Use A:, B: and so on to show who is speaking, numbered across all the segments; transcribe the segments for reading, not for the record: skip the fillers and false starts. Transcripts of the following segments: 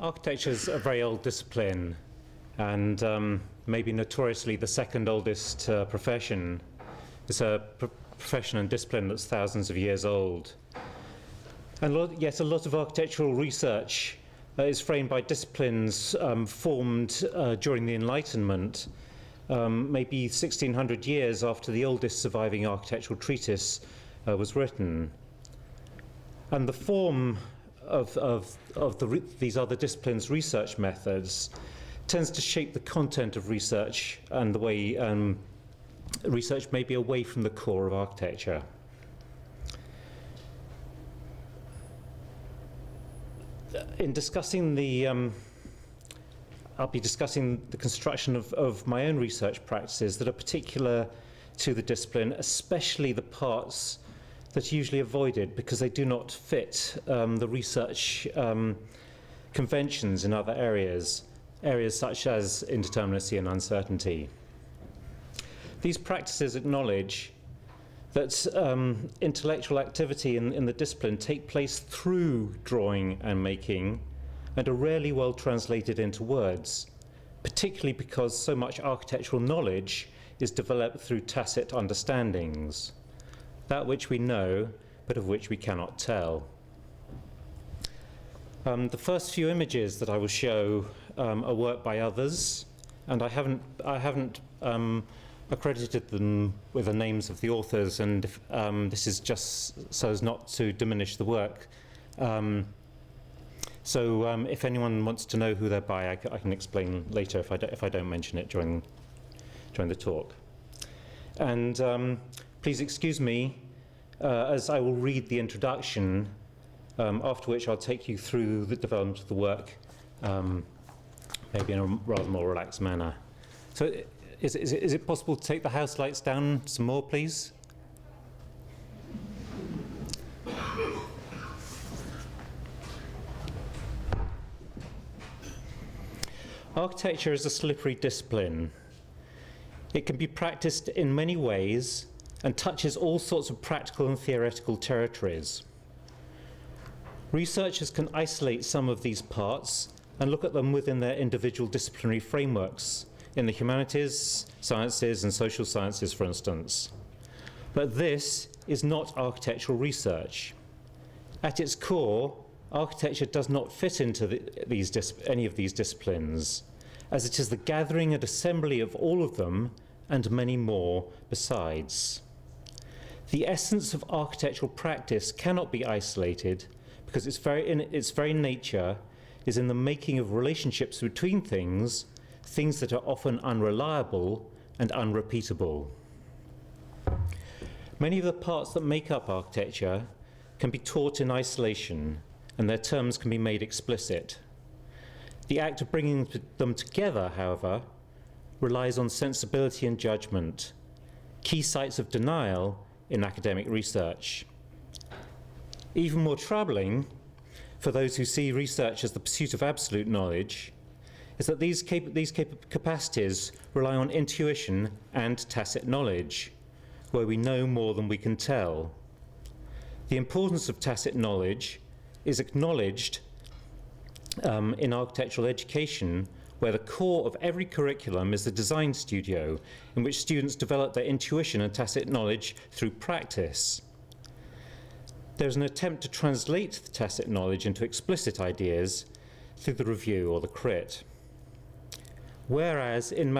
A: Architecture is a very old discipline, and maybe notoriously the second oldest profession. It's a profession and discipline that's thousands of years old. And yet a lot of architectural research is framed by disciplines formed during the Enlightenment, maybe 1600 years after the oldest surviving architectural treatise was written. And the form of these other disciplines' research methods tends to shape the content of research and the way research may be away from the core of architecture. In discussing I'll be discussing the construction of my own research practices that are particular to the discipline, especially the parts that are usually avoided because they do not fit the research conventions in other areas such as indeterminacy and uncertainty. These practices acknowledge that intellectual activity in the discipline take place through drawing and making and are rarely well translated into words, particularly because so much architectural knowledge is developed through tacit understandings, that which we know but of which we cannot tell. The first few images that I will show are work by others, and I haven't accredited them with the names of the authors, and this is just so as not to diminish the work. So if anyone wants to know who they're by, I can explain later if I don't mention it during the talk. And please excuse me as I will read the introduction, after which I'll take you through the development of the work, maybe in a rather more relaxed manner. So is it possible to take the house lights down some more, please? Architecture is a slippery discipline. It can be practiced in many ways and touches all sorts of practical and theoretical territories. Researchers can isolate some of these parts and look at them within their individual disciplinary frameworks, in the humanities, sciences, and social sciences, for instance. But this is not architectural research. At its core, architecture does not fit into any of these disciplines, as it is the gathering and assembly of all of them and many more besides. The essence of architectural practice cannot be isolated because its very nature is in the making of relationships between things that are often unreliable and unrepeatable. Many of the parts that make up architecture can be taught in isolation, and their terms can be made explicit. The act of bringing them together, however, relies on sensibility and judgment, key sites of denial in academic research. Even more troubling, for those who see research as the pursuit of absolute knowledge, is that these capacities rely on intuition and tacit knowledge, where we know more than we can tell. The importance of tacit knowledge is acknowledged in architectural education, where the core of every curriculum is the design studio, in which students develop their intuition and tacit knowledge through practice. There's an attempt to translate the tacit knowledge into explicit ideas through the review or the crit. Whereas in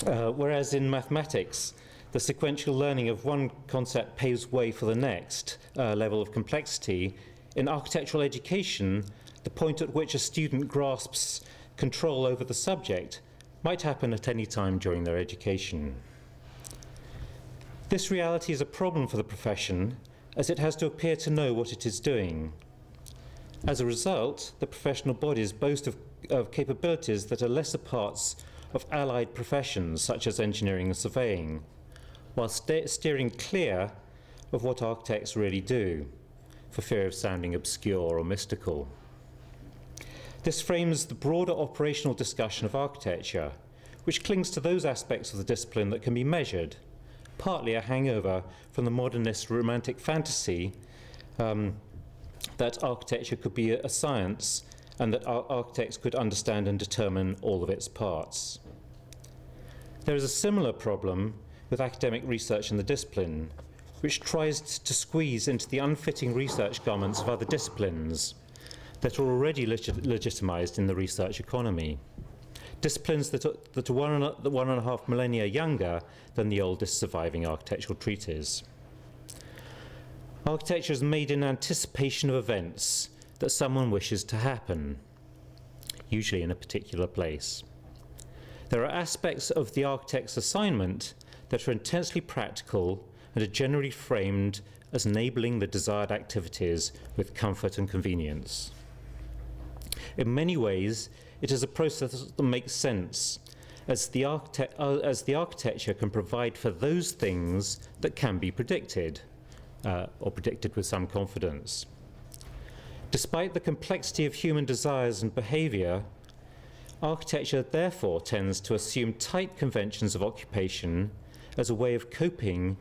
A: whereas in mathematics, the sequential learning of one concept paves way for the next level of complexity, in architectural education, the point at which a student grasps control over the subject might happen at any time during their education. This reality is a problem for the profession, as it has to appear to know what it is doing. As a result, the professional bodies boast of capabilities that are lesser parts of allied professions, such as engineering and surveying, while steering clear of what architects really do, for fear of sounding obscure or mystical. This frames the broader operational discussion of architecture, which clings to those aspects of the discipline that can be measured, partly a hangover from the modernist romantic fantasy that architecture could be a science and that architects could understand and determine all of its parts. There is a similar problem with academic research in the discipline, which tries to squeeze into the unfitting research garments of other disciplines that are already legitimized in the research economy. Disciplines that are 1.5 millennia younger than the oldest surviving architectural treatise. Architecture is made in anticipation of events that someone wishes to happen, usually in a particular place. There are aspects of the architect's assignment that are intensely practical and are generally framed as enabling the desired activities with comfort and convenience. In many ways, it is a process that makes sense, as the architecture can provide for those things that can be predicted, or predicted with some confidence. Despite the complexity of human desires and behavior, architecture therefore tends to assume tight conventions of occupation as a way of coping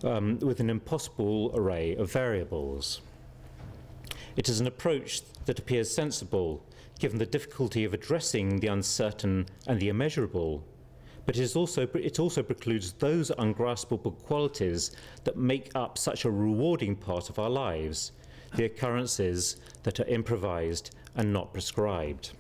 A: with an impossible array of variables. It is an approach that appears sensible, given the difficulty of addressing the uncertain and the immeasurable, but it also precludes those ungraspable qualities that make up such a rewarding part of our lives, the occurrences that are improvised and not prescribed.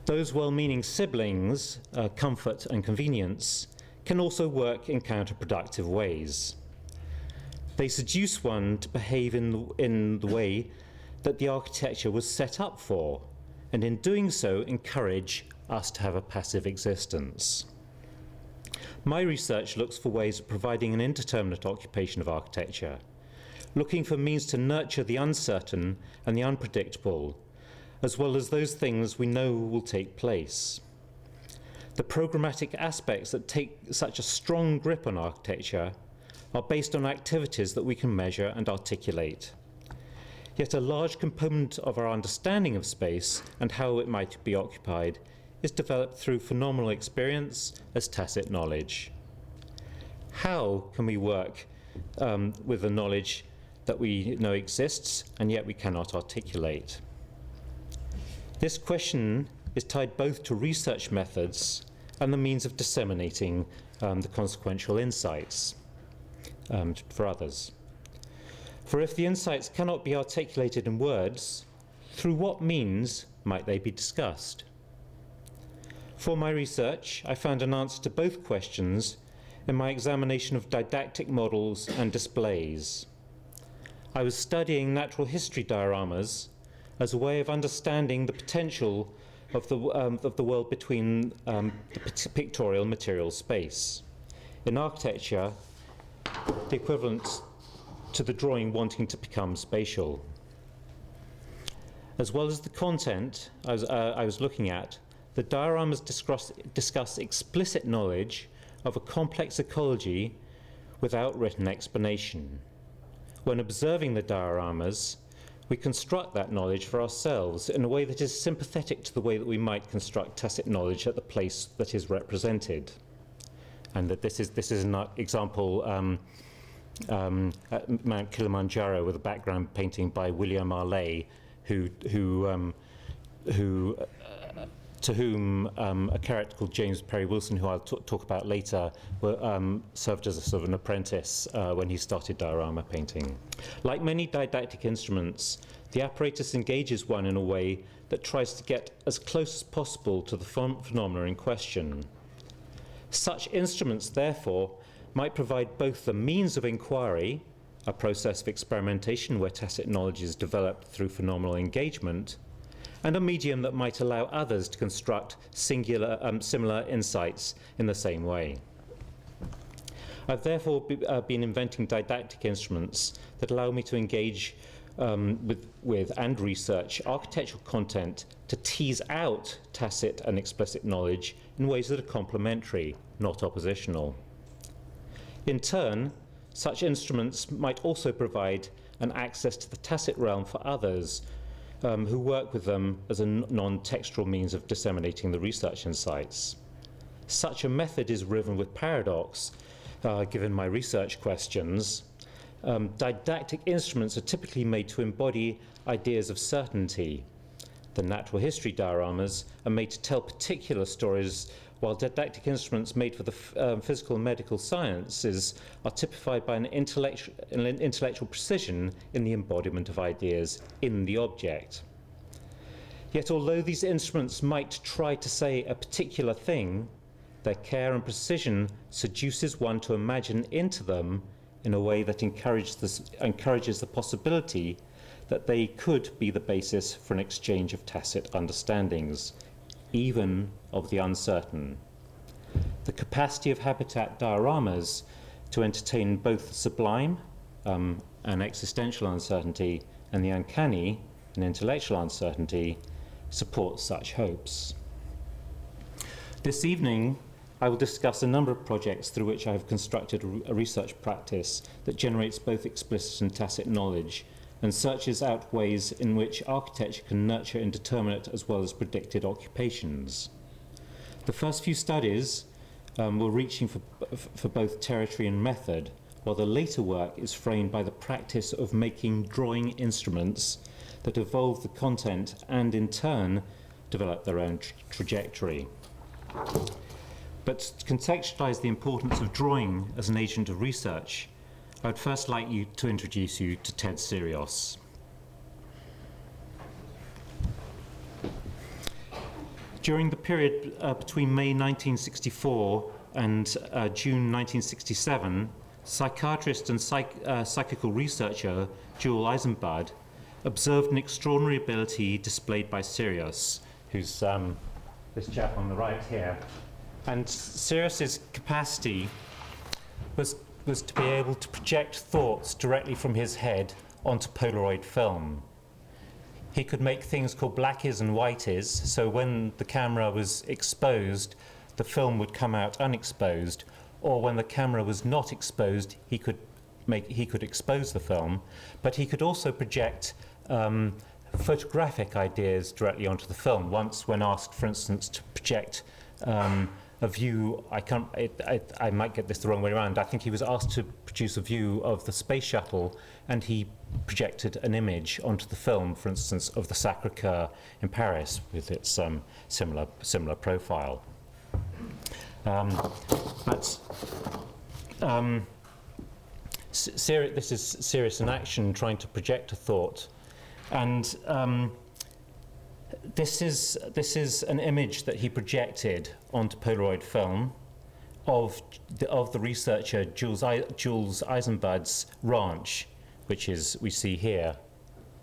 A: Those well-meaning siblings, comfort and convenience, can also work in counterproductive ways. They seduce one to behave in the way that the architecture was set up for, and in doing so encourage us to have a passive existence. My research looks for ways of providing an indeterminate occupation of architecture, looking for means to nurture the uncertain and the unpredictable, as well as those things we know will take place. The programmatic aspects that take such a strong grip on architecture are based on activities that we can measure and articulate. Yet a large component of our understanding of space and how it might be occupied is developed through phenomenal experience as tacit knowledge. How can we work with the knowledge that we know exists and yet we cannot articulate? This question is tied both to research methods and the means of disseminating the consequential insights for others. For if the insights cannot be articulated in words, through what means might they be discussed? For my research, I found an answer to both questions in my examination of didactic models and displays. I was studying natural history dioramas as a way of understanding the potential of the world between the pictorial material space. In architecture, the equivalent to the drawing wanting to become spatial. As well as the content I was looking at, the dioramas discuss explicit knowledge of a complex ecology without written explanation. When observing the dioramas, we construct that knowledge for ourselves in a way that is sympathetic to the way that we might construct tacit knowledge at the place that is represented. And that this is an example at Mount Kilimanjaro with a background painting by William R. Ley, to whom a character called James Perry Wilson, who I'll talk about later, served as a sort of an apprentice when he started diorama painting. Like many didactic instruments, the apparatus engages one in a way that tries to get as close as possible to the phenomena in question. Such instruments, therefore, might provide both the means of inquiry, a process of experimentation where tacit knowledge is developed through phenomenal engagement, and a medium that might allow others to construct similar insights in the same way. I've therefore been inventing didactic instruments that allow me to engage with and research architectural content to tease out tacit and explicit knowledge in ways that are complementary, not oppositional. In turn, such instruments might also provide an access to the tacit realm for others who work with them as a non-textual means of disseminating the research insights. Such a method is riven with paradox, given my research questions, didactic instruments are typically made to embody ideas of certainty. The natural history dioramas are made to tell particular stories, while didactic instruments made for the physical and medical sciences are typified by an intellectual precision in the embodiment of ideas in the object. Yet although these instruments might try to say a particular thing, their care and precision seduces one to imagine into them in a way that encourages the possibility that they could be the basis for an exchange of tacit understandings, even of the uncertain. The capacity of habitat dioramas to entertain both the sublime, an existential uncertainty, and the uncanny, an intellectual uncertainty, supports such hopes. This evening, I will discuss a number of projects through which I have constructed a research practice that generates both explicit and tacit knowledge, and searches out ways in which architecture can nurture indeterminate as well as predicted occupations. The first few studies were reaching for both territory and method, while the later work is framed by the practice of making drawing instruments that evolve the content and in turn develop their own trajectory. But to contextualize the importance of drawing as an agent of research, I would first like to introduce you to Ted Sirios. During the period between May 1964 and June 1967, psychiatrist and psychical researcher Joel Eisenbud observed an extraordinary ability displayed by Sirios, who's this chap on the right here. And Sirius's capacity was to be able to project thoughts directly from his head onto Polaroid film. He could make things called blackies and whiteys, so when the camera was exposed, the film would come out unexposed, or when the camera was not exposed, he could expose the film, but he could also project photographic ideas directly onto the film. Once, when asked, for instance, to project a view, I might get this the wrong way around. I think he was asked to produce a view of the space shuttle, and he projected an image onto the film, for instance, of the Sacré-Cœur in Paris with its similar profile. This is Sirius in action, trying to project a thought, and this is an image that he projected onto Polaroid film of the researcher Jules Eisenbud's ranch, which we see here.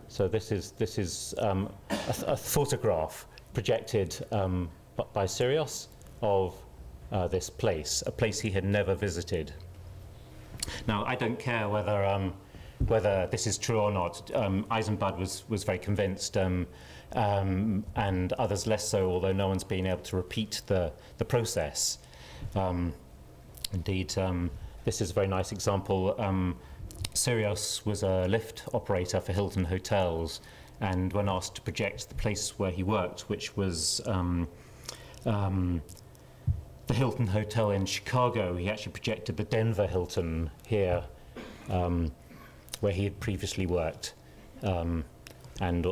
A: So this is a photograph projected by Sirios of this place, a place he had never visited. Now, I don't care whether this is true or not. Eisenbud was very convinced, and others less so, although no one's been able to repeat the process. Indeed, this is a very nice example. Sirios was a lift operator for Hilton Hotels, and when asked to project the place where he worked, which was the Hilton Hotel in Chicago, he actually projected the Denver Hilton here, where he had previously worked. And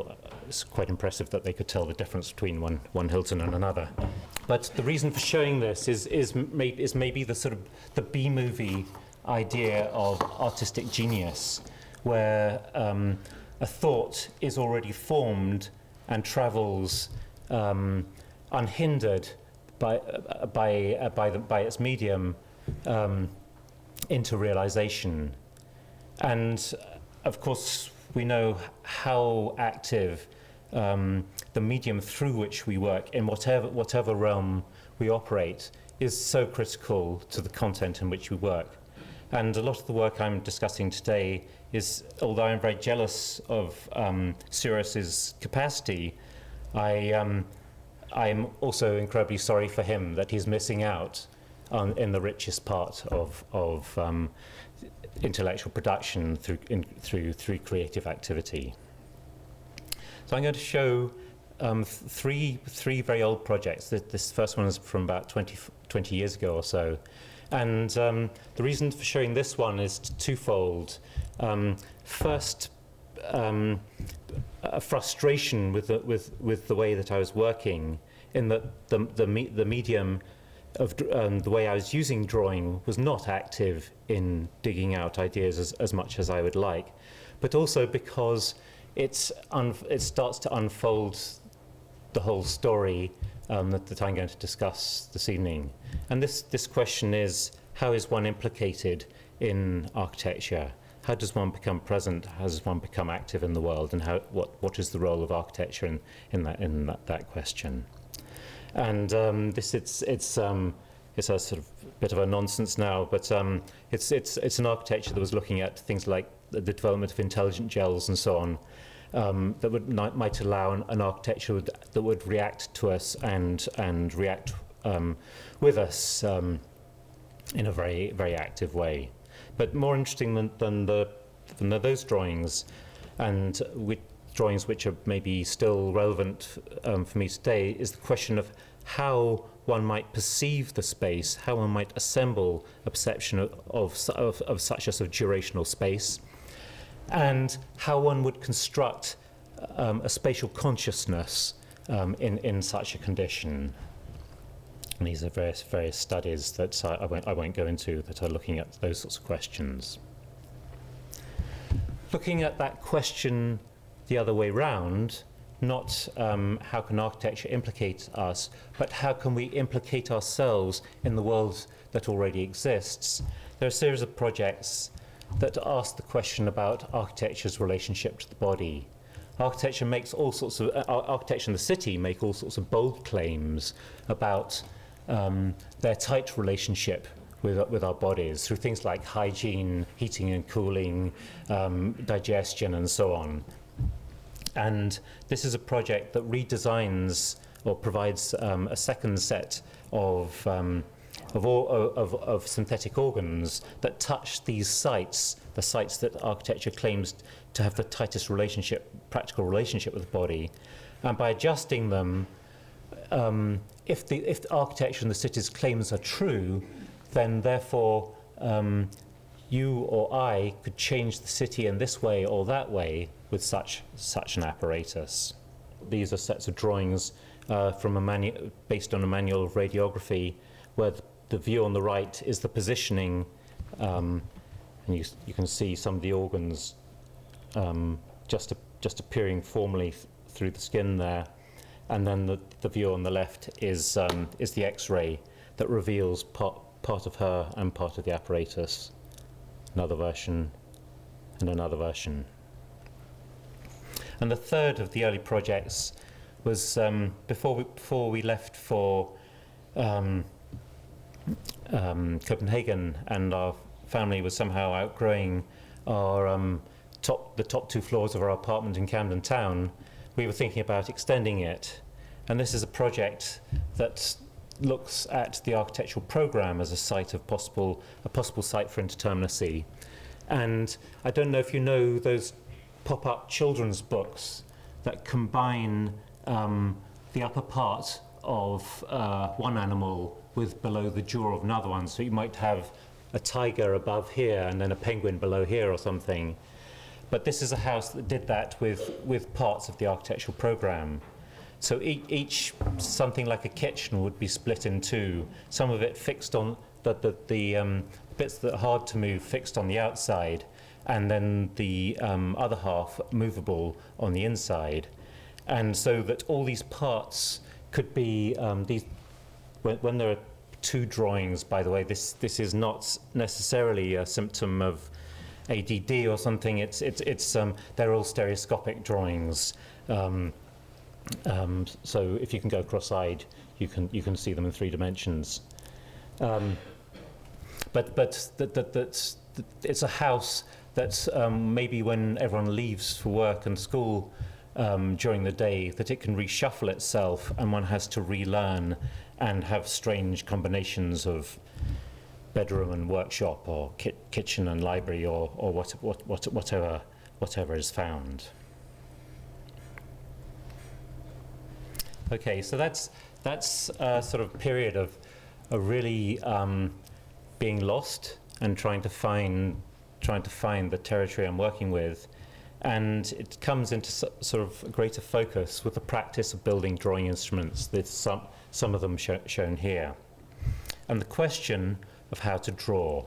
A: it's quite impressive that they could tell the difference between one Hilton and another. But the reason for showing this is maybe the sort of the B-movie idea of artistic genius, where a thought is already formed and travels unhindered by its medium into realization. And of course, we know how active the medium through which we work, in whatever realm we operate, is so critical to the content in which we work. And a lot of the work I'm discussing today is, although I'm very jealous of Sirius's capacity, I'm also incredibly sorry for him that he's missing out in the richest part of intellectual production through creative activity. So I'm going to show three very old projects. This first one is from about 20 years ago or so, And the reason for showing this one is twofold. First, a frustration with the way that I was working, in that the medium of the way I was using drawing was not active in digging out ideas as much as I would like, but also because it starts to unfold the whole story that I'm going to discuss this evening. And this question is, how is one implicated in architecture? How does one become present? How does one become active in the world? And what is the role of architecture in that question? And it's a sort of bit of a nonsense now, but it's an architecture that was looking at things like the development of intelligent gels and so on, that might allow an architecture that would react to us and react with us in a very, very active way. But more interesting than those drawings, and drawings which are maybe still relevant for me today, is the question of how one might perceive the space, how one might assemble a perception of such a sort of durational space, and how one would construct a spatial consciousness in such a condition. And these are various studies that I won't go into that are looking at those sorts of questions. Looking at that question the other way round, not how can architecture implicate us, but how can we implicate ourselves in the world that already exists. There are a series of projects that ask the question about architecture's relationship to the body. Architecture and the city make all sorts of bold claims about their tight relationship with our bodies through things like hygiene, heating and cooling, digestion, and so on. And this is a project that redesigns or provides a second set of synthetic organs that touch these sites, the sites that architecture claims to have the tightest practical relationship with the body. And by adjusting them, if the architecture and the city's claims are true, then therefore you or I could change the city in this way or that way with such an apparatus. These are sets of drawings based on a manual of radiography, where the view on the right is the positioning, and you can see some of the organs just appearing formally through the skin there, and then the view on the left is the X-ray that reveals part of her and part of the apparatus. Another version and another version. And the third of the early projects was before we left for Copenhagen, and our family was somehow outgrowing the top two floors of our apartment in Camden Town. We were thinking about extending it, and this is a project that looks at the architectural program as a possible site for indeterminacy. And I don't know if you know those pop-up children's books that combine the upper part of one animal with below the jaw of another one. So you might have a tiger above here and then a penguin below here or something. But this is a house that did that with parts of the architectural program. So each something like a kitchen would be split in two. Some of it fixed on the bits that are hard to move fixed on the outside, and then the other half movable on the inside. And so that all these parts could be when there are two drawings, by the way, this is not necessarily a symptom of ADD or something. It's they're all stereoscopic drawings. So if you can go cross-eyed, you can see them in 3 dimensions. But it's a house that maybe when everyone leaves for work and school during the day, that it can reshuffle itself, and one has to relearn and have strange combinations of bedroom and workshop, or kitchen and library, or whatever is found. Okay, so that's a sort of period of a really being lost and trying to find the territory I'm working with. And it comes into sort of greater focus with the practice of building drawing instruments. There's some of them shown here. And the question of how to draw.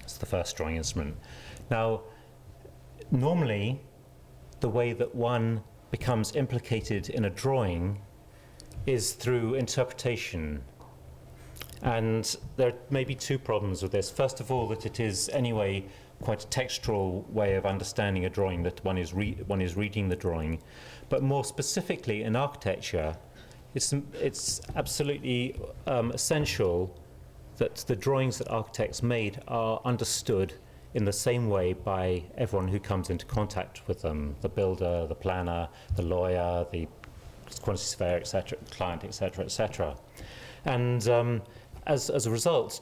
A: It's the first drawing instrument. Now, normally, the way that one becomes implicated in a drawing is through interpretation. And there may be two problems with this. First of all, that it is anyway quite a textual way of understanding a drawing, that one is reading the drawing. But more specifically in architecture, it's absolutely essential that the drawings that architects made are understood in the same way by everyone who comes into contact with them: the builder, the planner, the lawyer, the quantity surveyor, etc., client, etc., etc. And as a result,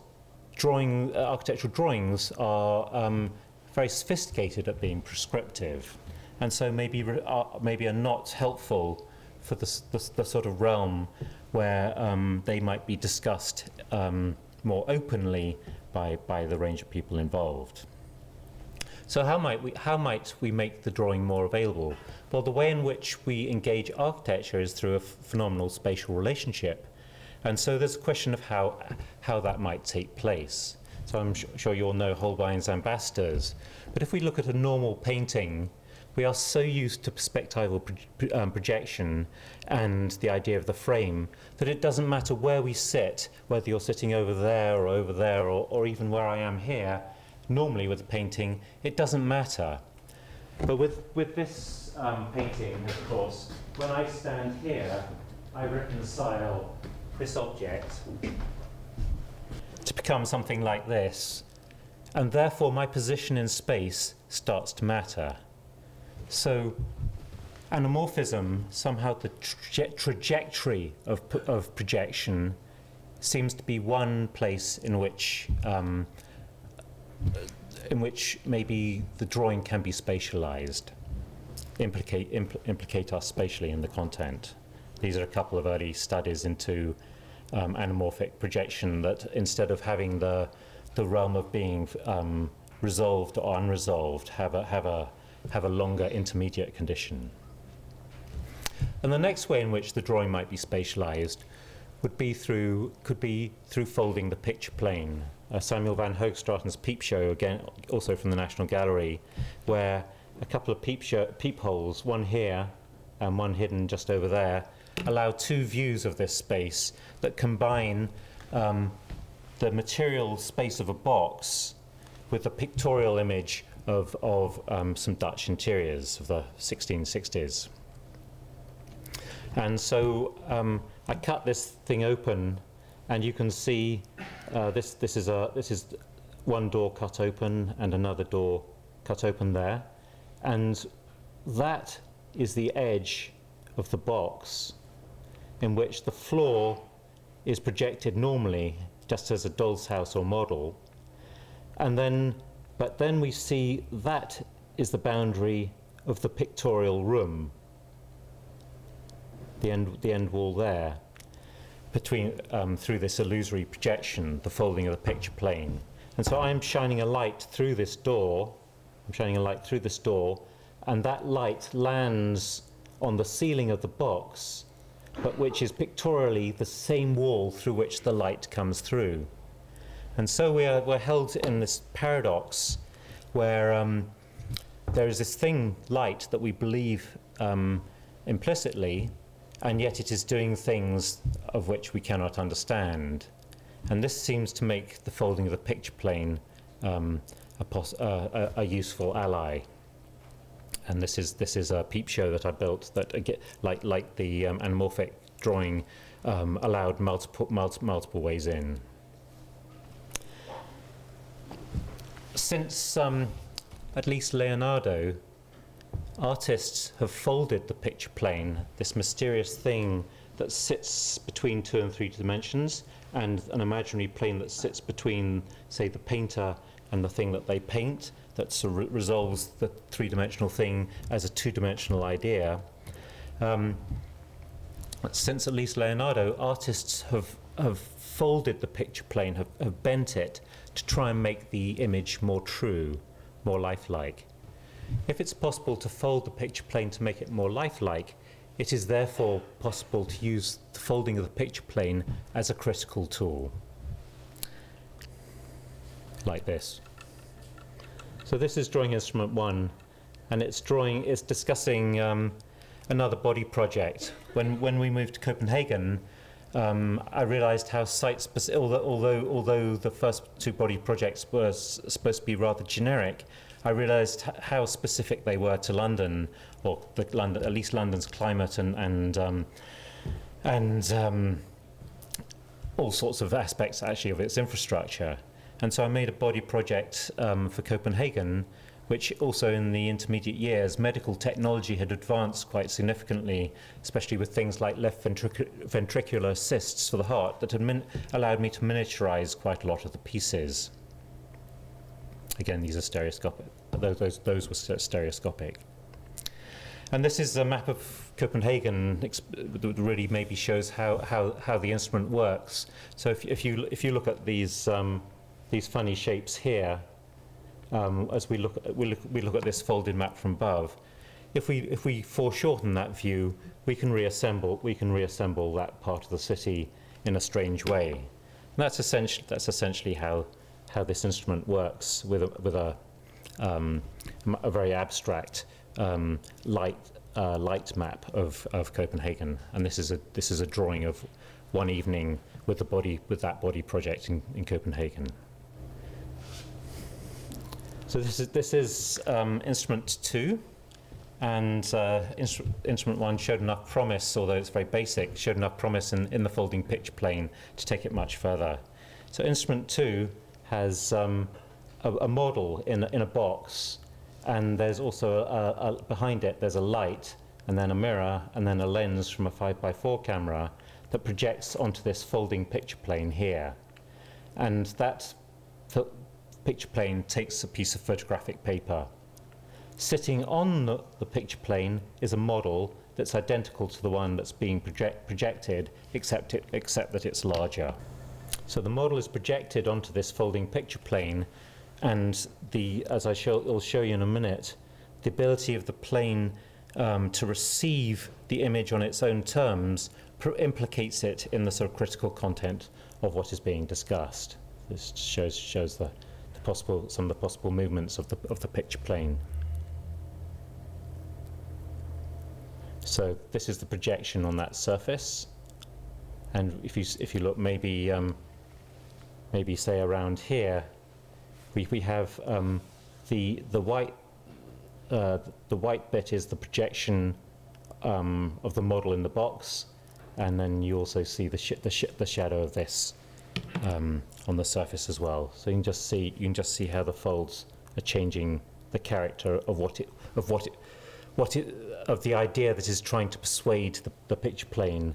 A: architectural drawings are very sophisticated at being prescriptive, and so maybe are not helpful for the sort of realm where they might be discussed more openly by the range of people involved. So how might we make the drawing more available? Well, the way in which we engage architecture is through a phenomenal spatial relationship. And so there's a question of how that might take place. So I'm sure you all know Holbein's ambassadors. But if we look at a normal painting, we are so used to perspectival projection and the idea of the frame that it doesn't matter where we sit, whether you're sitting over there, or even where I am here. Normally with a painting, it doesn't matter. But with this painting, of course, when I stand here, I reconcile this object to become something like this, and therefore my position in space starts to matter. So anamorphism, somehow the trajectory of projection, seems to be one place in which maybe the drawing can be spatialized, implicate us spatially in the content. These are a couple of early studies into anamorphic projection that, instead of having the realm of being resolved or unresolved, have a longer intermediate condition. And the next way in which the drawing might be spatialized could be through folding the picture plane. Samuel van Hoogstraten's peep show, again, also from the National Gallery, where a couple of peepholes, one here and one hidden just over there, allow two views of this space that combine the material space of a box with the pictorial image of some Dutch interiors of the 1660s. And so I cut this thing open, and you can see this is one door cut open and another door cut open there, and that is the edge of the box in which the floor is projected normally, just as a doll's house or model. But then we see that is the boundary of the pictorial room, the end wall there, through this illusory projection, the folding of the picture plane. And so I'm shining a light through this door, and that light lands on the ceiling of the box, but which is pictorially the same wall through which the light comes through. And so we're held in this paradox where there is this thing, light, that we believe implicitly, and yet it is doing things of which we cannot understand. And this seems to make the folding of the picture plane a useful ally. And this is a peep show that I built that, like the anamorphic drawing, allowed multiple ways in. Since at least Leonardo, artists have folded the picture plane, this mysterious thing that sits between 2 and 3 dimensions, and an imaginary plane that sits between, say, the painter and the thing that they paint, that sort of resolves the 3-dimensional thing as a 2-dimensional idea. since at least Leonardo, artists have folded the picture plane, have bent it to try and make the image more true, more lifelike. If it's possible to fold the picture plane to make it more lifelike, it is therefore possible to use the folding of the picture plane as a critical tool, like this. So this is drawing instrument 1, and it's discussing another body project. When we moved to Copenhagen, I realized how site-specific, although the first 2 body projects were supposed to be rather generic, I realized how specific they were to London, or at least London's climate and all sorts of aspects actually of its infrastructure. And so I made a body project for Copenhagen, which also in the intermediate years, medical technology had advanced quite significantly, especially with things like left ventricular cysts for the heart that had allowed me to miniaturize quite a lot of the pieces. Again, these are stereoscopic. Those were stereoscopic. And this is a map of Copenhagen that really maybe shows how the instrument works. So if you look at these funny shapes here, as we look at this folded map from above, if we foreshorten that view, we can reassemble that part of the city in a strange way. And that's essentially how this instrument works with a very abstract light map of Copenhagen. And this is a drawing of one evening with that body project in Copenhagen. So this is instrument 2, and instrument 1 showed enough promise, although it's very basic, showed enough promise in the folding picture plane to take it much further. So instrument 2 has a model in a box, and there's also behind it there's a light, and then a mirror, and then a lens from a 5x4 camera that projects onto this folding picture plane here. And that picture plane takes a piece of photographic paper. Sitting on the picture plane is a model that's identical to the one that's being projected, except that it's larger. So the model is projected onto this folding picture plane, and as I'll show you in a minute, the ability of the plane to receive the image on its own terms implicates it in the sort of critical content of what is being discussed. This shows some of the possible movements of the picture plane. So this is the projection on that surface, and if you look maybe say around here, we have the white bit is the projection of the model in the box, and then you also see the shadow of this on the surface as well. So you can just see how the folds are changing the character of the idea that is trying to persuade the picture plane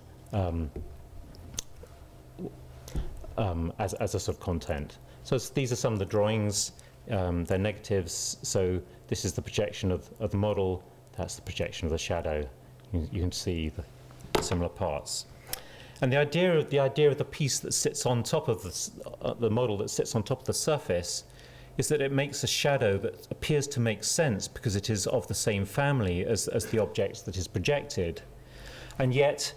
A: as a sort of content. So these are some of the drawings. They're negatives. So this is the projection of the model. That's the projection of the shadow. You can see the similar parts. And the idea of the piece that sits on top of the model that sits on top of the surface is that it makes a shadow that appears to make sense because it is of the same family as the object that is projected. And yet,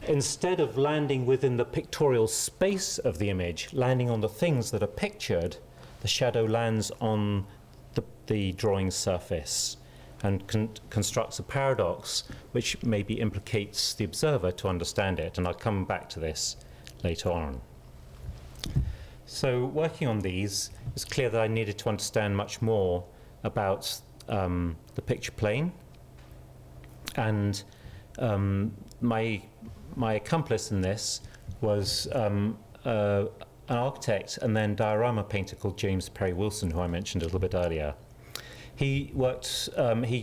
A: instead of landing within the pictorial space of the image, landing on the things that are pictured, the shadow lands on the drawing surface and constructs a paradox which maybe implicates the observer to understand it. And I'll come back to this later on. So working on these, it's clear that I needed to understand much more about the picture plane. And my accomplice in this was an architect and then diorama painter called James Perry Wilson, who I mentioned a little bit earlier. He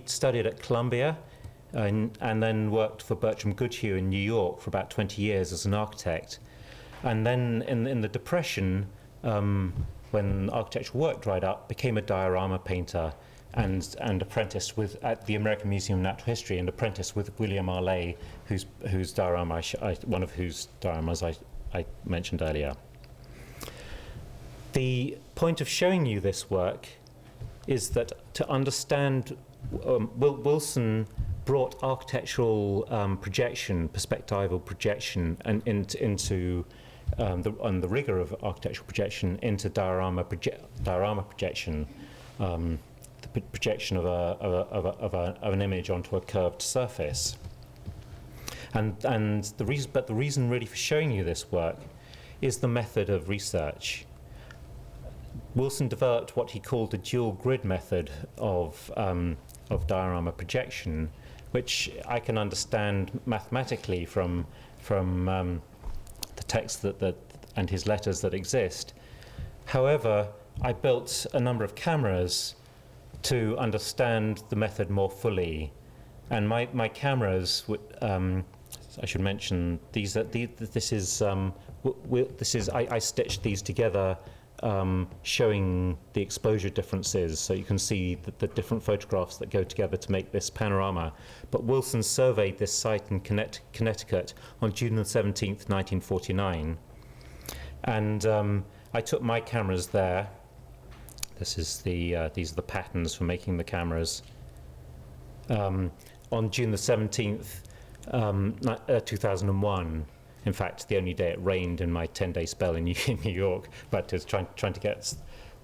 A: studied at Columbia and then worked for Bertram Goodhue in New York for about 20 years as an architect. And then in the Depression, when architectural work dried up, became a diorama painter and apprenticed at the American Museum of Natural History, and apprenticed with William R. Ley, whose diorama one of whose dioramas I mentioned earlier. The point of showing you this work is that to understand, Wilson brought architectural projection, perspectival projection, and into the rigor of architectural projection into diorama projection, the projection of an image onto a curved surface. And the reason really for showing you this work is the method of research. Wilson developed what he called the dual grid method of diorama projection, which I can understand mathematically from the text and his letters that exist. However, I built a number of cameras to understand the method more fully, and my cameras, I should mention, I stitched these together, showing the exposure differences, so you can see the different photographs that go together to make this panorama. But Wilson surveyed this site in Connecticut on June the 17th, 1949, and I took my cameras there. These are the patterns for making the cameras. On June the 17th, 2001. In fact, the only day it rained in my 10-day spell in New York, but it's trying to get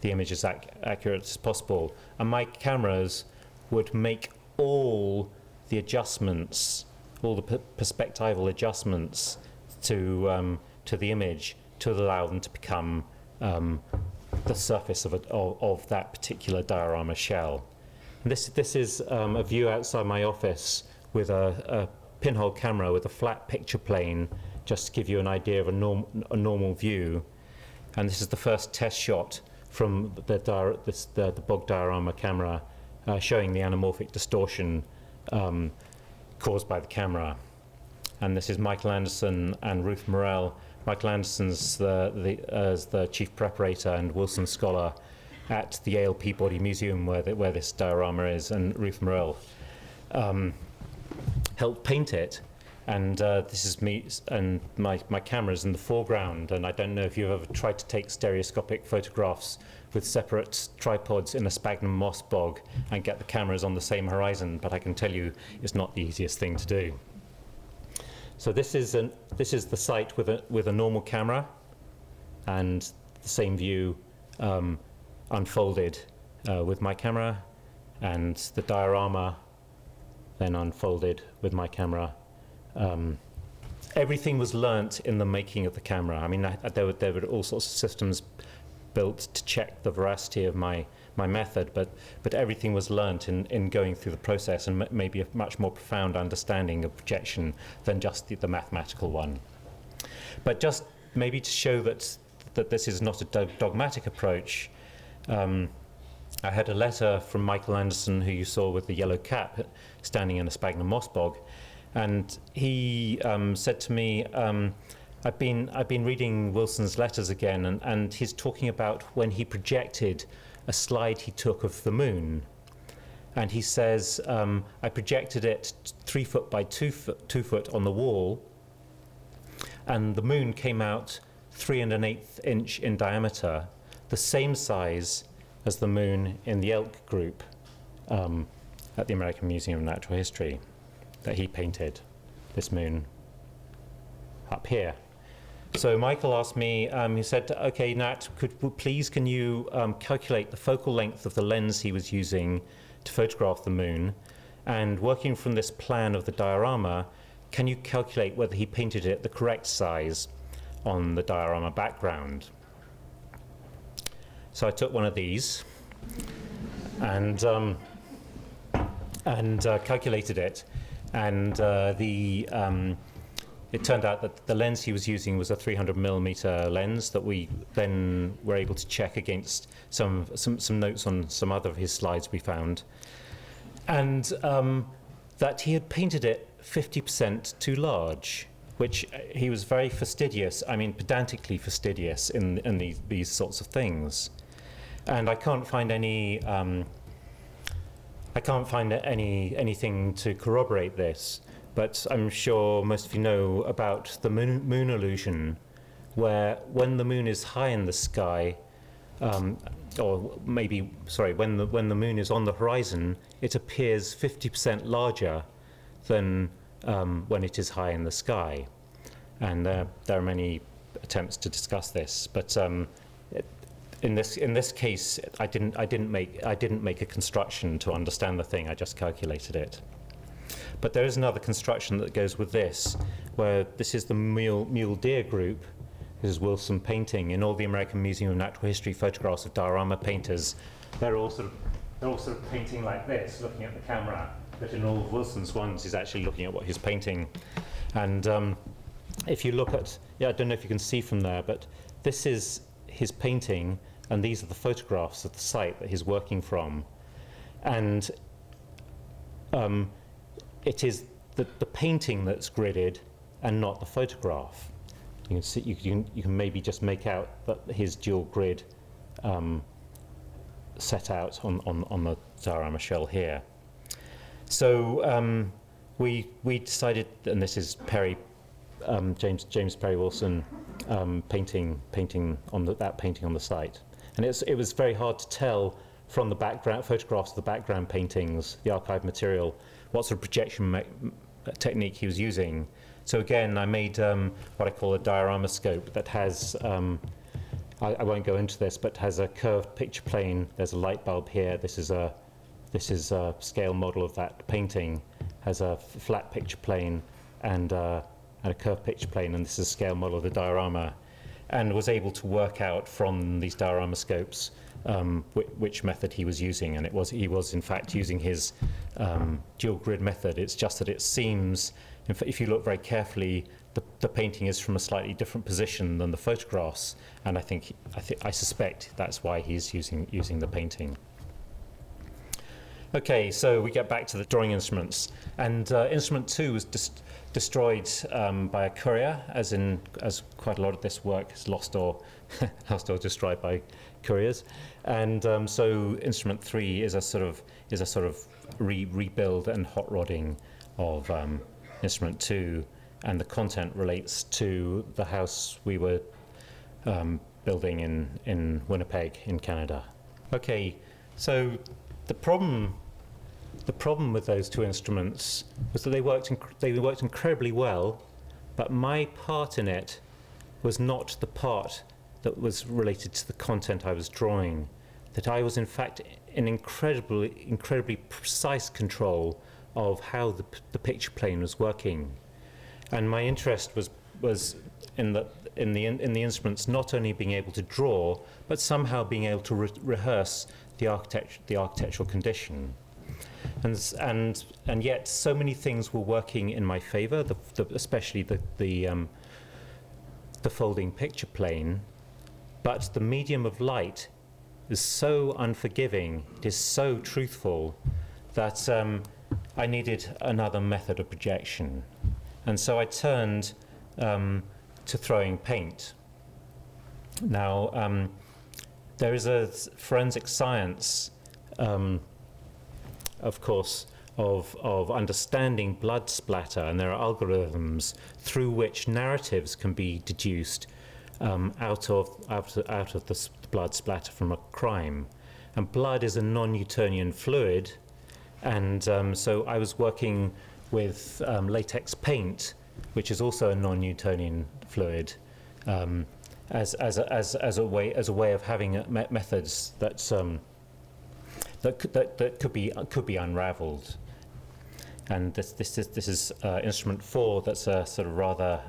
A: the image as accurate as possible. And my cameras would make all the adjustments, all the perspectival adjustments to the image to allow them to become the surface of that particular diorama shell. And this is a view outside my office with a pinhole camera with a flat picture plane, just to give you an idea of a normal view. And this is the first test shot from the Bog diorama camera, showing the anamorphic distortion caused by the camera. And this is Michael Anderson and Ruth Morell. Michael Anderson's the chief preparator and Wilson scholar at the Yale Peabody Museum, where this diorama is, and Ruth Morell helped paint it. And this is me, and my camera's in the foreground. And I don't know if you've ever tried to take stereoscopic photographs with separate tripods in a sphagnum moss bog and get the cameras on the same horizon, but I can tell you it's not the easiest thing to do. So this is the site with a normal camera, and the same view unfolded with my camera, and the diorama then unfolded with my camera. Everything was learnt in the making of the camera. I mean, there were all sorts of systems built to check the veracity of my method, but everything was learnt in going through the process, and maybe a much more profound understanding of projection than just the mathematical one. But just maybe to show that this is not a dogmatic approach, I had a letter from Michael Anderson, who you saw with the yellow cap, standing in a sphagnum moss bog. And he said to me, I've been reading Wilson's letters again, and he's talking about when he projected a slide he took of the moon. And he says, I projected it 3 foot by 2 foot on the wall, and the moon came out 3 1/8 inch in diameter, the same size as the moon in the Elk group at the American Museum of Natural History, that he painted, this moon up here. So Michael asked me, he said, okay, Nat, can you calculate the focal length of the lens he was using to photograph the moon, and working from this plan of the diorama, can you calculate whether he painted it the correct size on the diorama background? So I took one of these and calculated it, and it turned out that the lens he was using was a 300mm lens that we then were able to check against some notes on some other of his slides we found, and that he had painted it 50% too large, which he was very fastidious, I mean pedantically fastidious in these sorts of things. And I can't find any I can't find anything to corroborate this, but I'm sure most of you know about the moon illusion, where when the moon is high in the sky, or maybe, sorry, when the moon is on the horizon, it appears 50% larger than when it is high in the sky. And there are many attempts to discuss this, but in this case, I didn't make a construction to understand the thing. I just calculated it. But there is another construction that goes with this, where this is the mule deer group. This is Wilson painting. In all the American Museum of Natural History photographs of diorama painters, they're all sort of painting like this, looking at the camera. But in all of Wilson's ones, he's actually looking at what he's painting. And if you look at, I don't know if you can see from there, but this is his painting, and these are the photographs of the site that he's working from. And it is the painting that's gridded and not the photograph. You can see, you can maybe just make out that his dual grid set out on the diorama shell here. So we decided, and this is Perry, James Perry Wilson painting on that painting on the site, and it was very hard to tell from the background photographs of the background paintings, the archive material, what sort of projection technique he was using. So again, I made what I call a diorama scope that has, I won't go into this, but has a curved picture plane. There's a light bulb here. This is a scale model of that painting. Has a flat picture plane and a curved picture plane, and this is a scale model of the diorama, and was able to work out from these diorama scopes which method he was using, and he was in fact using his dual grid method. It's just that it seems, if you look very carefully, the painting is from a slightly different position than the photographs, and I suspect that's why he's using the painting. Okay, so we get back to the drawing instruments, and instrument 2 was destroyed by a courier, as quite a lot of this work is lost or destroyed by couriers, and so instrument 3 is a sort of rebuild and hot rodding of instrument 2, and the content relates to the house we were building in Winnipeg in Canada. Okay, so the problem with those two instruments was that they worked incredibly well, but my part in it was not the part that was related to the content I was drawing. That I was in fact in incredibly precise control of how the picture plane was working, and my interest was in the instruments not only being able to draw, but somehow being able to rehearse the architectural condition, and yet so many things were working in my favor, especially the folding picture plane, but the medium of light is so unforgiving, it is so truthful, that I needed another method of projection, and so I turned to throwing paint. Now, there is a forensic science, of course, of understanding blood splatter, and there are algorithms through which narratives can be deduced out of the blood splatter from a crime. And blood is a non-Newtonian fluid, and so I was working with latex paint, which is also a non-Newtonian fluid, as a way of having methods that could be unravelled. And this is instrument 4. That's a sort of rather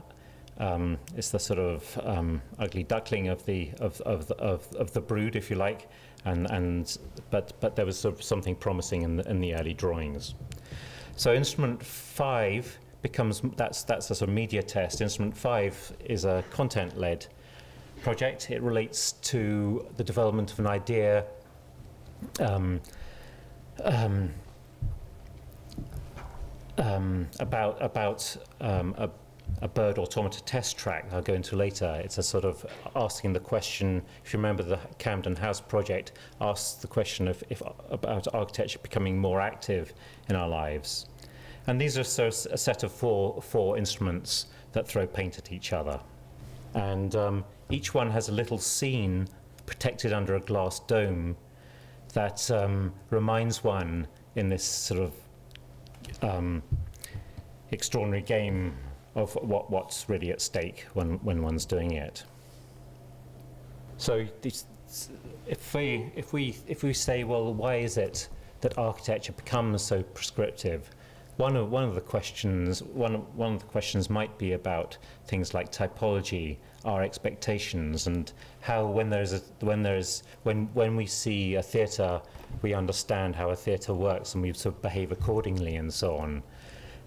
A: it's the sort of ugly duckling of the brood, if you like, but there was sort of something promising in the early drawings. So instrument 5 becomes that's a sort of media test. Instrument 5 is a content-led project. It relates to the development of an idea about a bird automata test track I'll go into later. It's a sort of asking the question, if you remember the Camden House project, asks the question of about architecture becoming more active in our lives. And these are a set of four instruments that throw paint at each other. And each one has a little scene protected under a glass dome that reminds one in this sort of extraordinary game of what's really at stake when one's doing it. So if we say, well, why is it that architecture becomes so prescriptive? One of the questions might be about things like typology, our expectations, and how when we see a theatre, we understand how a theatre works and we sort of behave accordingly and so on.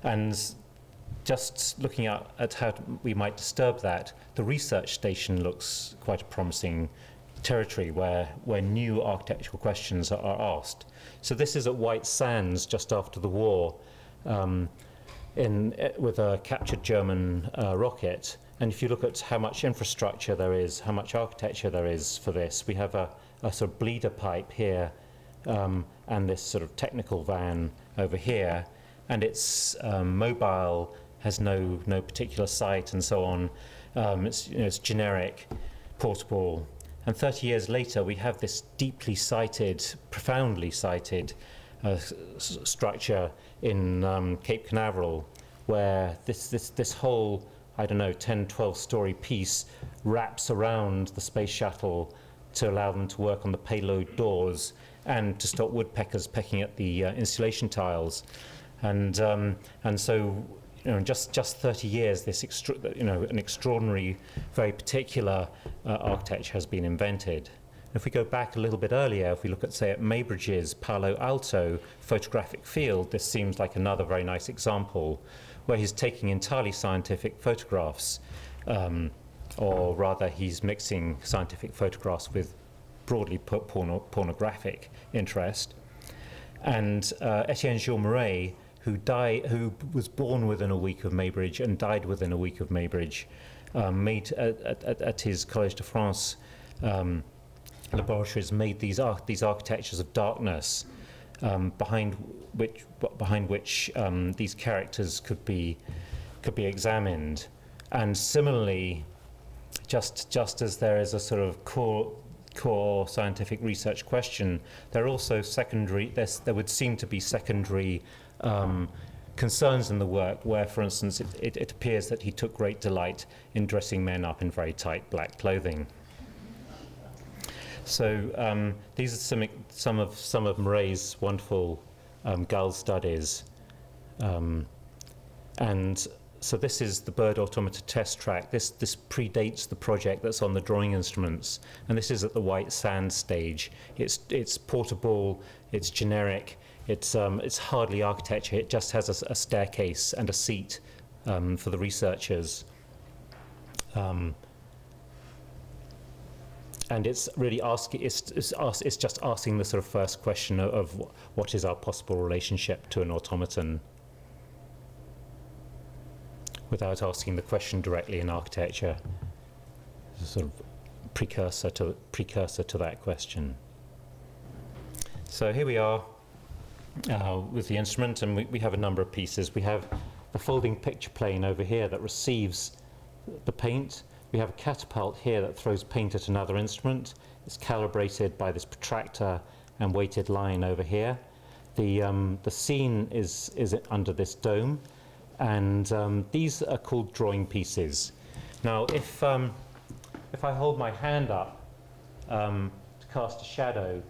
A: And just looking at how we might disturb that, the research station looks quite a promising territory where new architectural questions are asked. So this is at White Sands just after the war, with a captured German rocket. And if you look at how much infrastructure there is, how much architecture there is for this, we have a sort of bleeder pipe here, and this sort of technical van over here, and it's mobile, has no particular site and so on. It's generic, portable. And 30 years later, we have this deeply sited, profoundly sited structure in Cape Canaveral, where this whole, I don't know, 10, 12-story piece wraps around the space shuttle to allow them to work on the payload doors and to stop woodpeckers pecking at the insulation tiles. And so, in just 30 years, this an extraordinary, very particular architecture has been invented. If we go back a little bit earlier, if we look at, say, at Maybridge's Palo Alto photographic field, this seems like another very nice example where he's taking entirely scientific photographs, or rather he's mixing scientific photographs with broadly pornographic interest. And Etienne Jean Marais, who was born within a week of Maybridge and died within a week of Maybridge, made at his Collège de France laboratories, made these architectures of darkness, behind which these characters could be examined. And similarly, just as there is a sort of core scientific research question, there are also there would seem to be secondary concerns in the work where, for instance, it appears that he took great delight in dressing men up in very tight black clothing. So these are some of Murray's wonderful gull studies, and so this is the bird automata test track. This predates the project that's on the drawing instruments, and this is at the White Sands stage. It's portable, it's generic, it's hardly architecture. It just has a staircase and a seat for the researchers. And it's really it's just asking the sort of first question of what is our possible relationship to an automaton, without asking the question directly in architecture. It's a sort of precursor to that question. So here we are with the instrument, and we have a number of pieces. We have the folding picture plane over here that receives the paint. We have a catapult here that throws paint at another instrument. It's calibrated by this protractor and weighted line over here. The scene is under this dome, and these are called drawing pieces. Now, if I hold my hand up to cast a shadow,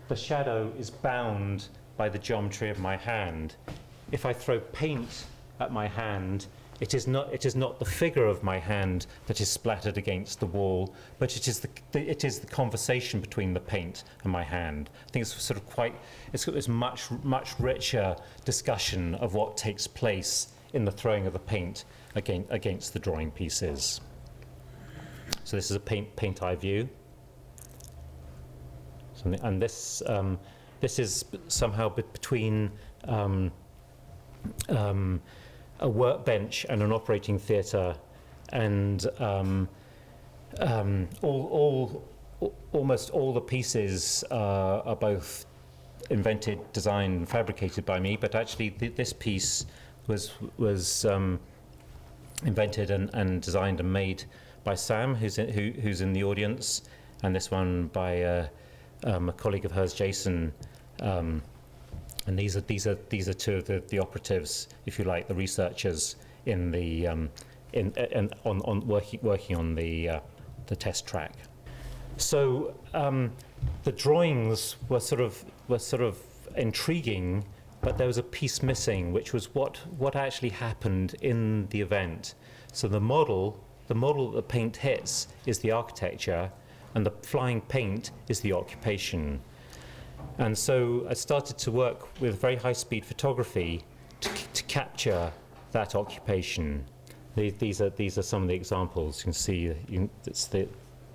A: the shadow is bound by the geometry of my hand. If I throw paint at my hand, it is not the figure of my hand that is splattered against the wall, but it is the conversation between the paint and my hand. I think it's sort of it's much richer discussion of what takes place in the throwing of the paint against the drawing pieces. So this is a paint eye view, and this is somehow between a workbench and an operating theatre, and almost all the pieces are both invented, designed, and fabricated by me. But actually, this piece was invented and designed and made by Sam, who's in the audience, and this one by a colleague of hers, Jason. And these are two of the operatives, if you like, the researchers in the working on the test track. So the drawings were sort of intriguing, but there was a piece missing, which was what actually happened in the event. So the model that the paint hits is the architecture, and the flying paint is the occupation. And so I started to work with very high-speed photography to capture that occupation. These are some of the examples. You can see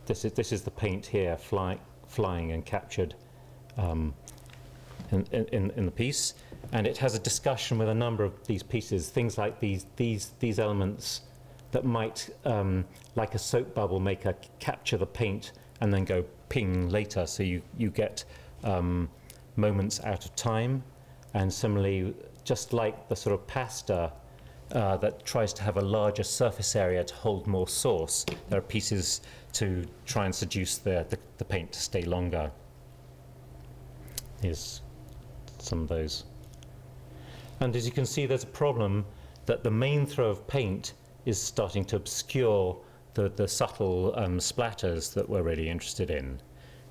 A: this is the paint here flying and captured in the piece, and it has a discussion with a number of these pieces. Things like these elements that might, like a soap bubble maker, capture the paint and then go ping later. So you get moments out of time, and similarly, just like the sort of pasta that tries to have a larger surface area to hold more sauce, there are pieces to try and seduce the paint to stay longer. Here's some of those. And as you can see, there's a problem that the main throw of paint is starting to obscure the subtle splatters that we're really interested in.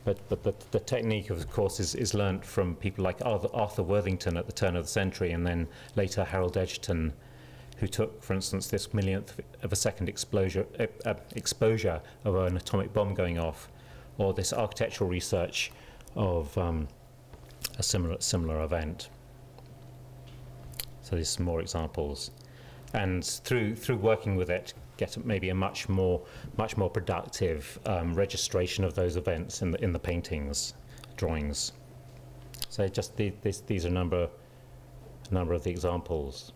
A: But the technique, of course, is learnt from people like Arthur Worthington at the turn of the century, and then later Harold Edgerton, who took, for instance, this millionth of a second exposure of an atomic bomb going off, or this architectural research of a similar event. So there's some more examples, and through working with it, get maybe a much more productive registration of those events in the paintings, drawings. So just these are a number of the examples.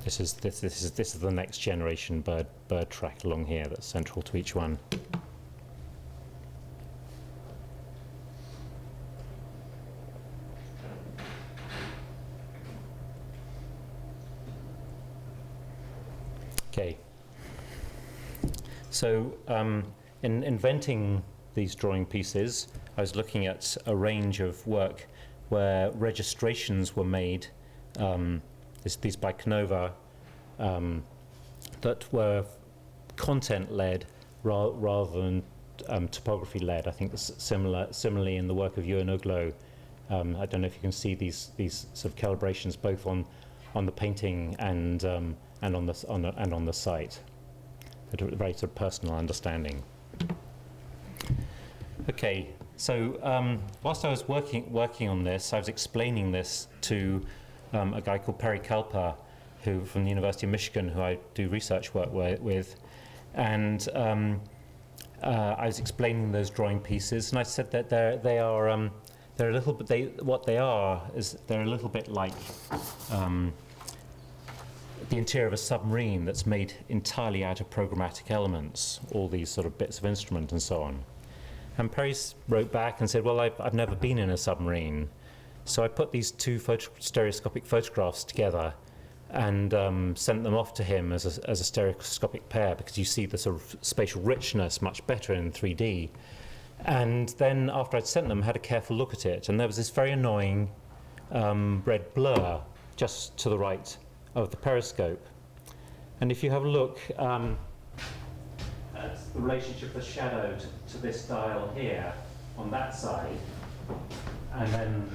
A: This is the next generation bird track along here that's central to each one. Okay. So in inventing these drawing pieces, I was looking at a range of work where registrations were made, these by Canova, that were content-led rather than topography-led. I think similarly in the work of Ewan Uglow. I don't know if you can see these sort of calibrations both on the painting and on the site. A very sort of personal understanding. Okay, so whilst I was working on this, I was explaining this to a guy called Perry Kalper, who from the University of Michigan, who I do research work with, and I was explaining those drawing pieces, and I said that they're a little bit they're a little bit like the interior of a submarine that's made entirely out of programmatic elements, all these sort of bits of instrument and so on. And Perry wrote back and said, well, I've never been in a submarine. So I put these two stereoscopic photographs together and sent them off to him as a stereoscopic pair, because you see the sort of spatial richness much better in 3D. And then after I'd sent them, had a careful look at it, and there was this very annoying red blur just to the right of the periscope. And if you have a look at the relationship of the shadow to this dial here on that side, and then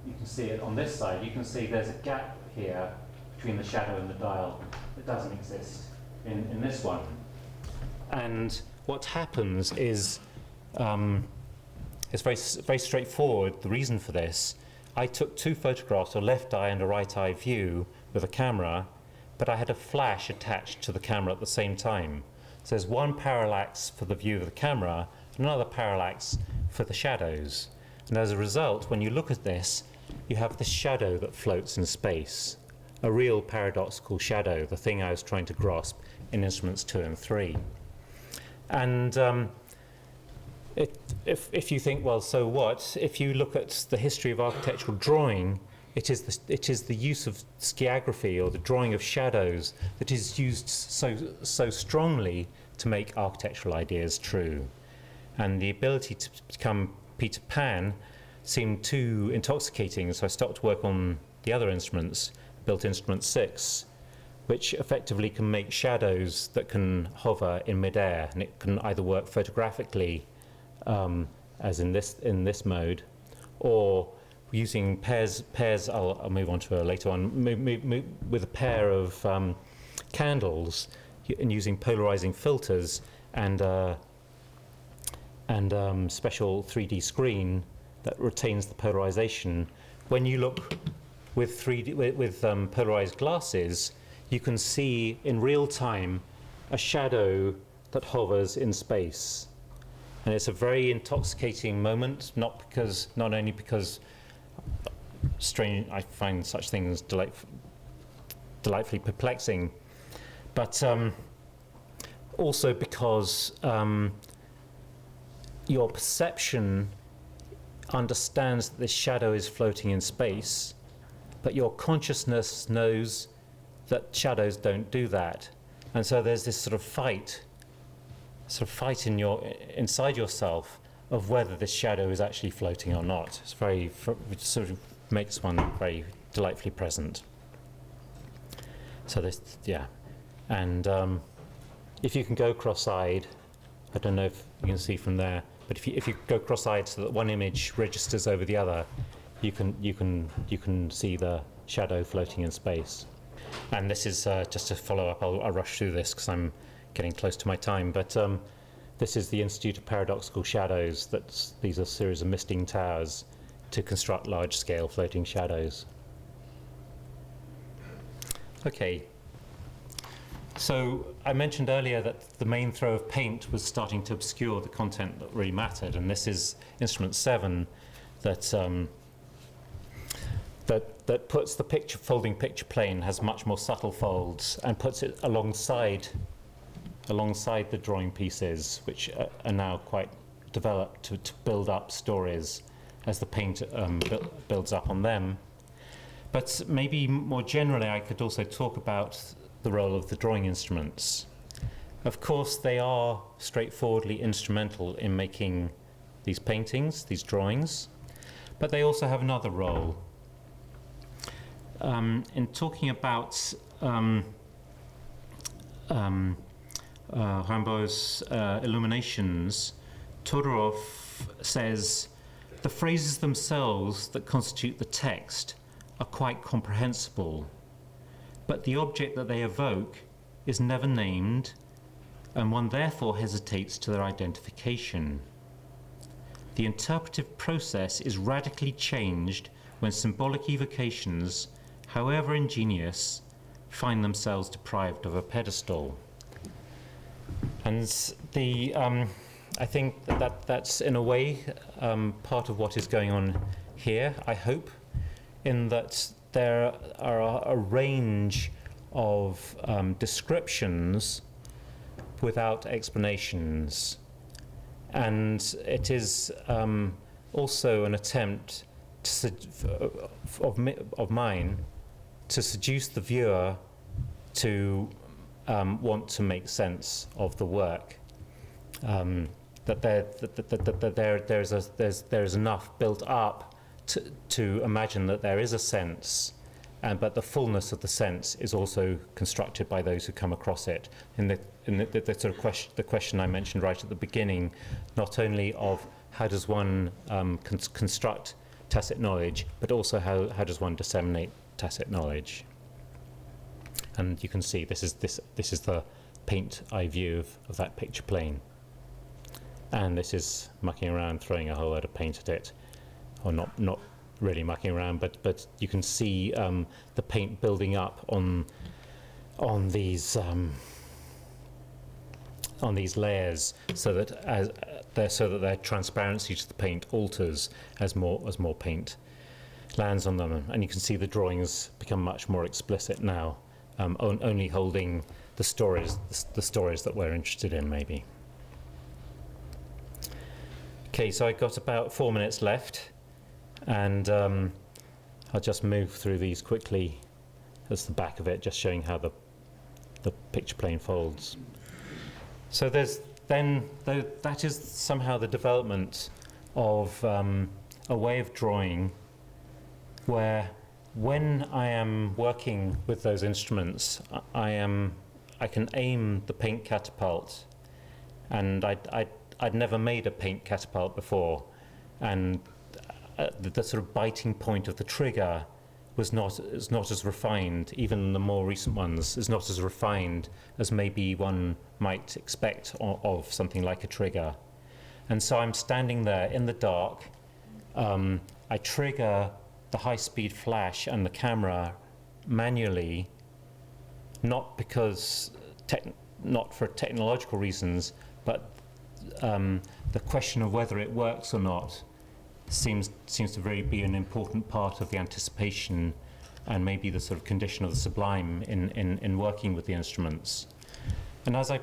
A: you can see it on this side, you can see there's a gap here between the shadow and the dial that doesn't exist in this one. And what happens is, it's very straightforward, the reason for this. I took two photographs, a left eye and a right eye view with a camera, but I had a flash attached to the camera at the same time. So there's one parallax for the view of the camera, and another parallax for the shadows. And as a result, when you look at this, you have the shadow that floats in space, a real paradoxical shadow, the thing I was trying to grasp in instruments 2 and 3. And if you think, well, so what? If you look at the history of architectural drawing, it is the use of skiography, or the drawing of shadows, that is used so strongly to make architectural ideas true. And the ability to become Peter Pan seemed too intoxicating, so I stopped work on the other instruments, built instrument 6, which effectively can make shadows that can hover in midair, and it can either work photographically, as in this mode, or using pairs. I'll move on to a later one. With a pair of candles, and using polarizing filters and special 3D screen that retains the polarization. When you look with polarized glasses, you can see in real time a shadow that hovers in space, and it's a very intoxicating moment. Not only because I find such things delightfully perplexing, but also because your perception understands that this shadow is floating in space, but your consciousness knows that shadows don't do that. And so there's this sort of fight inside yourself of whether this shadow is actually floating or not. It sort of makes one very delightfully present. So this, yeah. And if you can go cross-eyed, I don't know if you can see from there, but if you go cross-eyed so that one image registers over the other, you can see the shadow floating in space. And this is just to follow up. I'll rush through this because I'm getting close to my time. But this is the Institute of Paradoxical Shadows. These are a series of misting towers to construct large-scale floating shadows. Okay. So I mentioned earlier that the main throw of paint was starting to obscure the content that really mattered, and this is instrument 7 that puts the folding picture plane, has much more subtle folds, and puts it alongside the drawing pieces, which are now quite developed to build up stories as the paint builds up on them. But maybe more generally, I could also talk about the role of the drawing instruments. Of course, they are straightforwardly instrumental in making these paintings, these drawings, but they also have another role. In talking about Rimbaud's illuminations, Todorov says, "The phrases themselves that constitute the text are quite comprehensible, but the object that they evoke is never named, and one therefore hesitates to their identification. The interpretive process is radically changed when symbolic evocations, however ingenious, find themselves deprived of a pedestal." And I think that's in a way part of what is going on here, I hope, in that there are a range of descriptions without explanations. And it is also an attempt of mine to seduce the viewer to want to make sense of the work. That there's enough built up to imagine that there is a sense, but the fullness of the sense is also constructed by those who come across it. In the sort of the question I mentioned right at the beginning, not only of how does one construct tacit knowledge, but also how does one disseminate tacit knowledge. And you can see this is the paint eye view of that picture plane. And this is mucking around, throwing a whole load of paint at it, or not really mucking around, but you can see the paint building up on these layers, so that their transparency to the paint alters as more paint lands on them, and you can see the drawings become much more explicit now, only holding the stories that we're interested in, maybe. Okay, so I've got about 4 minutes left, and I'll just move through these quickly. That's the back of it, just showing how the picture plane folds. So that is somehow the development of a way of drawing where, when I am working with those instruments, I can aim the paint catapult, and I'd never made a paint catapult before, and the sort of biting point of the trigger is not as refined. Even the more recent ones is not as refined as maybe one might expect of something like a trigger. And so I'm standing there in the dark. I trigger the high-speed flash and the camera manually, not for technological reasons, but the question of whether it works or not seems to be an important part of the anticipation, and maybe the sort of condition of the sublime in working with the instruments. And as I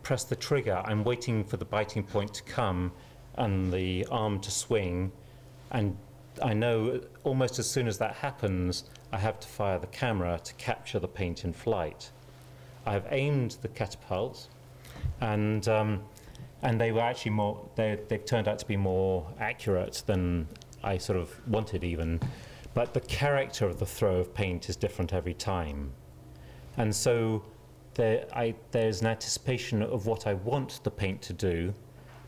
A: press the trigger, I'm waiting for the biting point to come and the arm to swing, and I know almost as soon as that happens, I have to fire the camera to capture the paint in flight. I've aimed the catapult, and they were actually they've turned out to be more accurate than I sort of wanted even, but the character of the throw of paint is different every time. And so there's an anticipation of what I want the paint to do,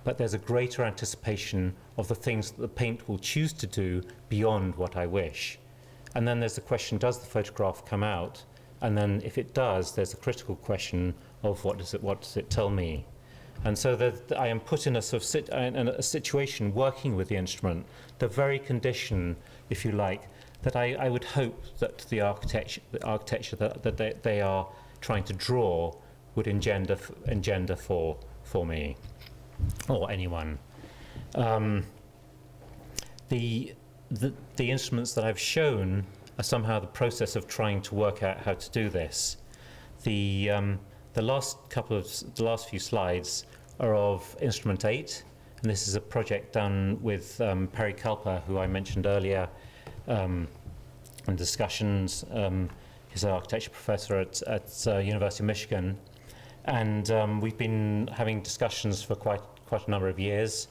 A: but there's a greater anticipation of the things that the paint will choose to do beyond what I wish. And then there's the question, does the photograph come out? And then if it does, there's a critical question of what does it tell me? And so I am put in a sort of a situation working with the instrument, the very condition, if you like, that I would hope that the architecture that they are trying to draw would engender for me, or anyone. The instruments that I've shown are somehow the process of trying to work out how to do this. The last few slides are of Instrument 8, and this is a project done with Perry Kalper, who I mentioned earlier, in discussions. He's an architecture professor at University of Michigan, and we've been having discussions for quite a number of years,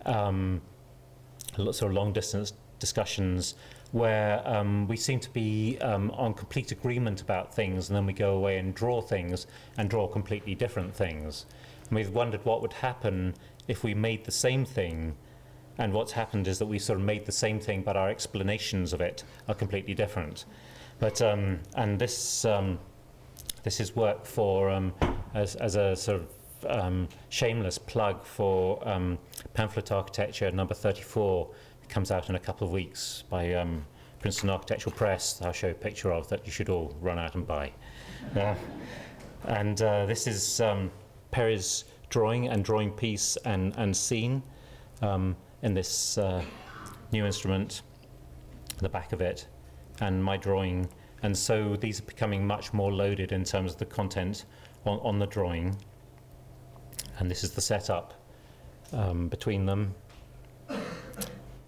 A: sort of long distance discussions, where we seem to be on complete agreement about things, and then we go away and draw things and draw completely different things. And we've wondered what would happen if we made the same thing, and what's happened is that we sort of made the same thing, but our explanations of it are completely different. But and this is work for as a sort of shameless plug for Pamphlet Architecture number 34. It comes out in a couple of weeks by Princeton Architectural Press. I'll show you a picture of that you should all run out and buy. And this is Perry's drawing piece and scene in this new instrument, the back of it, and my drawing. And so these are becoming much more loaded in terms of the content on the drawing. And this is the setup between them.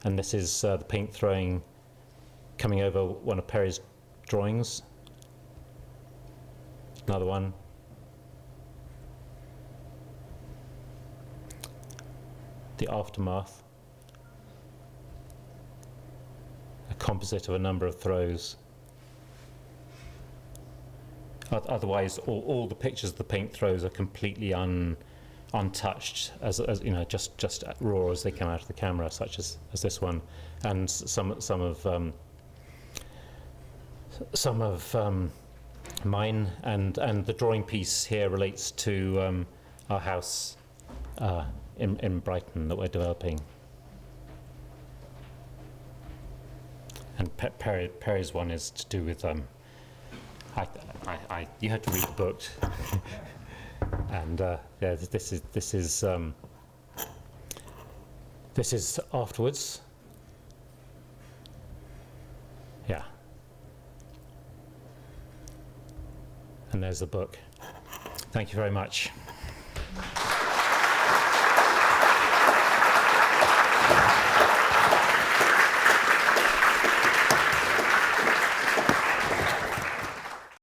A: And this is the paint throwing coming over one of Perry's drawings. Another one. The aftermath. A composite of a number of throws. Otherwise, all the pictures of the paint throws are completely untouched, as you know, just raw as they come out of the camera, such as this one, and some of mine, and the drawing piece here relates to our house in Brighton that we're developing. And Perry's one is to do with you had to read the book, and yeah, this is This is afterwards. Yeah. And there's the book. Thank you very much.